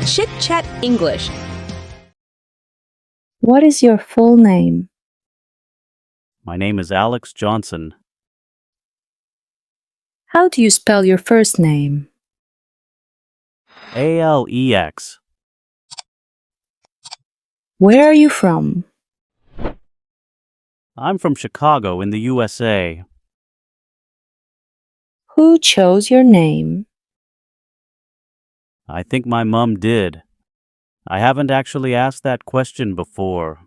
ChitChat English. What is your full name? My name is Alex Johnson. How do you spell your first name? Alex. Where are you from? I'm from Chicago in the USA. Who chose your name? I think my mom did. I haven't actually asked that question before.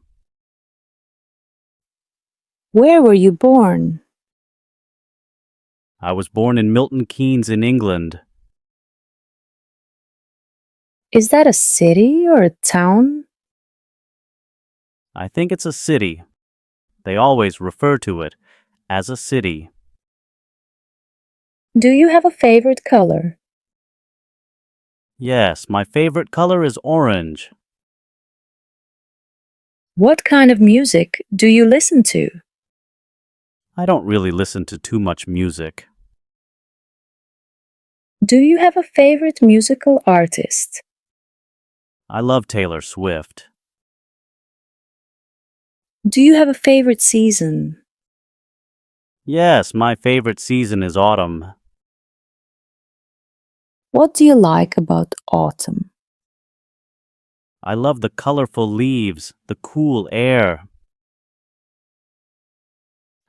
Where were you born? I was born in Milton Keynes in England. Is that a city or a town? I think it's a city. They always refer to it as a city. Do you have a favorite color? Yes, my favorite color is orange. What kind of music do you listen to? I don't really listen to too much music. Do you have a favorite musical artist? I love Taylor Swift. Do you have a favorite season? Yes, my favorite season is autumn. What do you like about autumn? I love the colorful leaves, the cool air.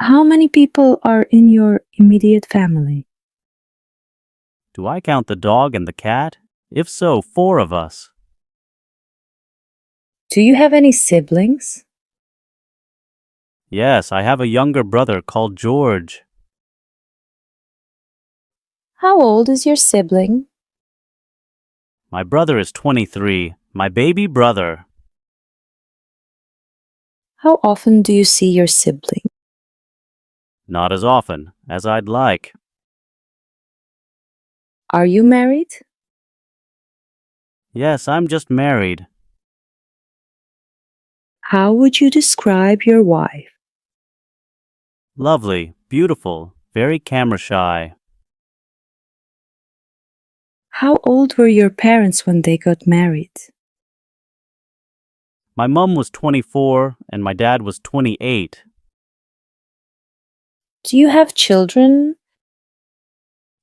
How many people are in your immediate family? Do I count the dog and the cat? If so, 4 of us. Do you have any siblings? Yes, I have a younger brother called George. How old is your sibling? My brother is 23, my baby brother. How often do you see your sibling? Not as often as I'd like. Are you married? Yes, I'm just married. How would you describe your wife? Lovely, beautiful, very camera shy. How old were your parents when they got married? My mom was 24 and my dad was 28. Do you have children?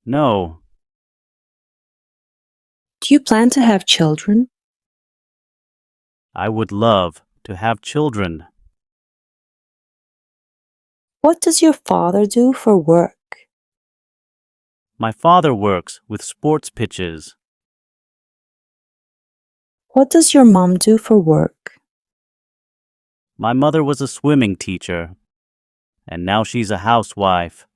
No, Do you plan to have children? I would love to have children. What does your father do for work? My father works with sports pitches. What does your mom do for work? My mother was a swimming teacher, and now she's a housewife.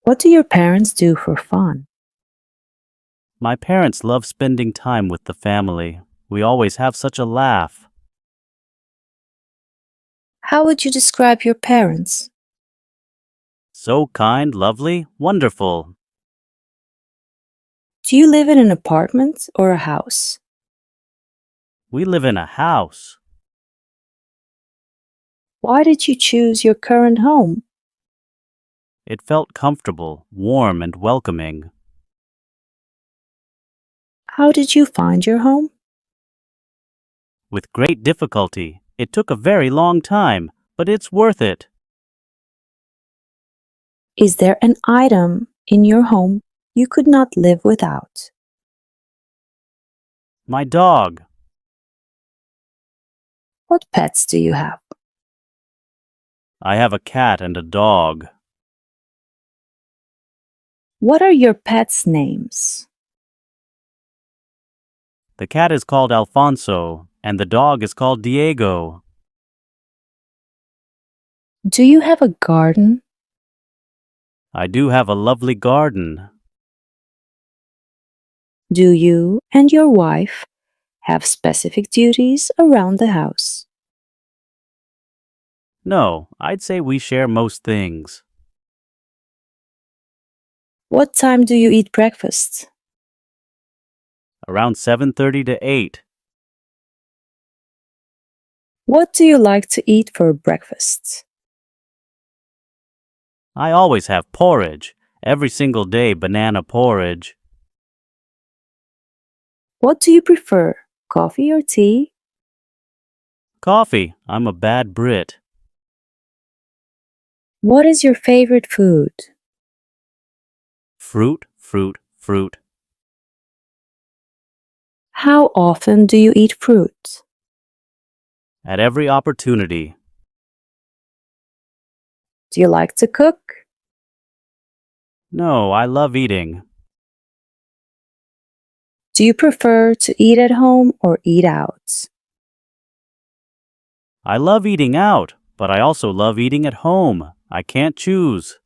What do your parents do for fun? My parents love spending time with the family. We always have such a laugh. How would you describe your parents? So kind, lovely, wonderful. Do you live in an apartment or a house? We live in a house. Why did you choose your current home? It felt comfortable, warm, and welcoming. How did you find your home? With great difficulty. It took a very long time, but it's worth it. Is there an item in your home you could not live without? My dog. What pets do you have? I have a cat and a dog. What are your pets' names? The cat is called Alfonso, and the dog is called Diego. Do you have a garden? I do have a lovely garden. Do you and your wife have specific duties around the house? No, I'd say we share most things. What time do you eat breakfast? Around 7:30 to 8. What do you like to eat for breakfast? I always have porridge. Every single day, banana porridge. What do you prefer, coffee or tea? Coffee. I'm a bad Brit. What is your favorite food? Fruit, fruit, fruit. How often do you eat fruit? At every opportunity. Do you like to cook? No, I love eating. Do you prefer to eat at home or eat out? I love eating out, but I also love eating at home. I can't choose.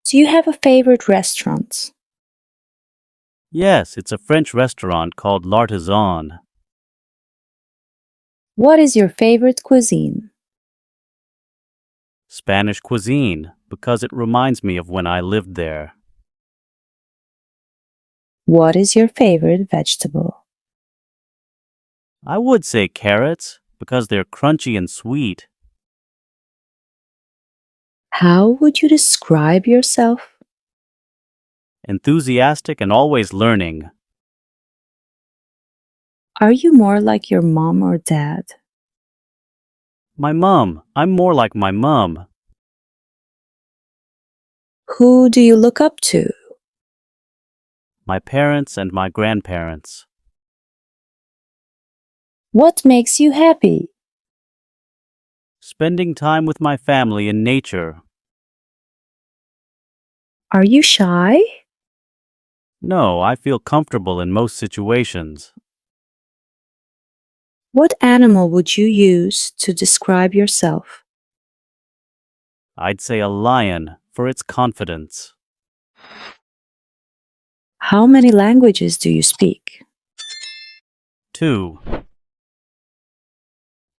Do you have a favorite restaurant? Yes, it's a French restaurant called L'Artisan. What is your favorite cuisine? Spanish cuisine, because it reminds me of when I lived there. What is your favorite vegetable? I would say carrots, because they're crunchy and sweet. How would you describe yourself? Enthusiastic and always learning. Are you more like your mom or dad? My mum. I'm more like my mum. Who do you look up to? My parents and my grandparents. What makes you happy? Spending time with my family in nature. Are you shy? No, I feel comfortable in most situations. What animal would you use to describe yourself? I'd say a lion for its confidence. How many languages do you speak? 2.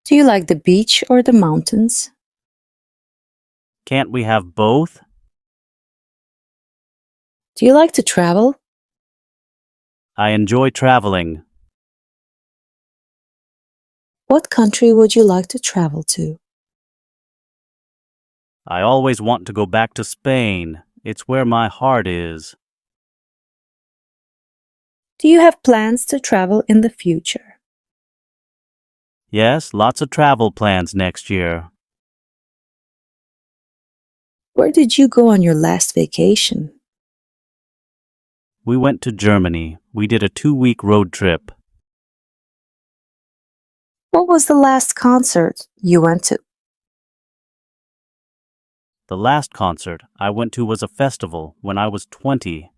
Do you like the beach or the mountains? Can't we have both? Do you like to travel? I enjoy traveling. What country would you like to travel to? I always want to go back to Spain. It's where my heart is. Do you have plans to travel in the future? Yes, lots of travel plans next year. Where did you go on your last vacation? We went to Germany. We did a 2-week road trip. What was the last concert you went to? The last concert I went to was a festival when I was 20.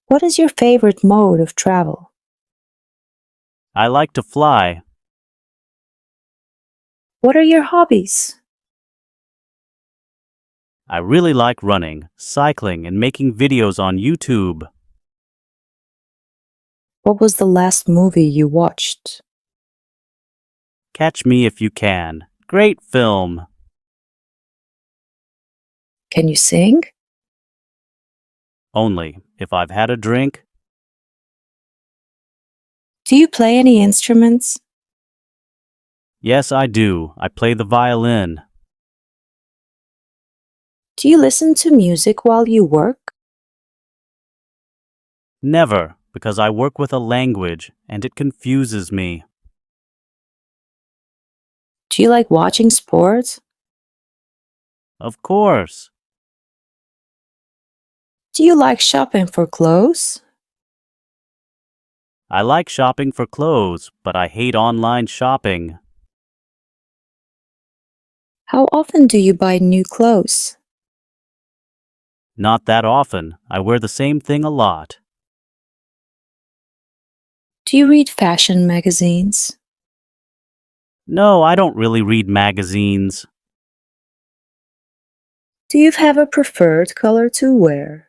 What is your favorite mode of travel? I like to fly. What are your hobbies? I really like running, cycling, and making videos on YouTube. What was the last movie you watched? Catch Me If You Can. Great film. Can you sing? Only if I've had a drink. Do you play any instruments? Yes, I do. I play the violin. Do you listen to music while you work? Never, because I work with a language and it confuses me. Do you like watching sports? Of course. Do you like shopping for clothes? I like shopping for clothes, but I hate online shopping. How often do you buy new clothes? Not that often. I wear the same thing a lot. Do you read fashion magazines? No, I don't really read magazines. Do you have a preferred color to wear?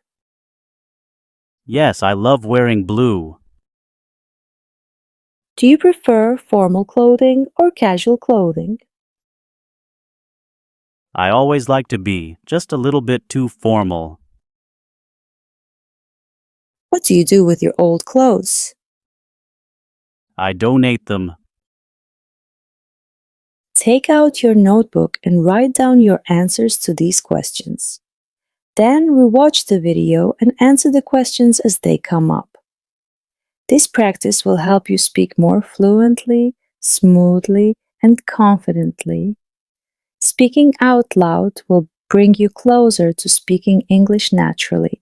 Yes, I love wearing blue. Do you prefer formal clothing or casual clothing? I always like to be just a little bit too formal. What do you do with your old clothes? I donate them. Take out your notebook and write down your answers to these questions. Then rewatch the video and answer the questions as they come up. This practice will help you speak more fluently, smoothly, and confidently. Speaking out loud will bring you closer to speaking English naturally.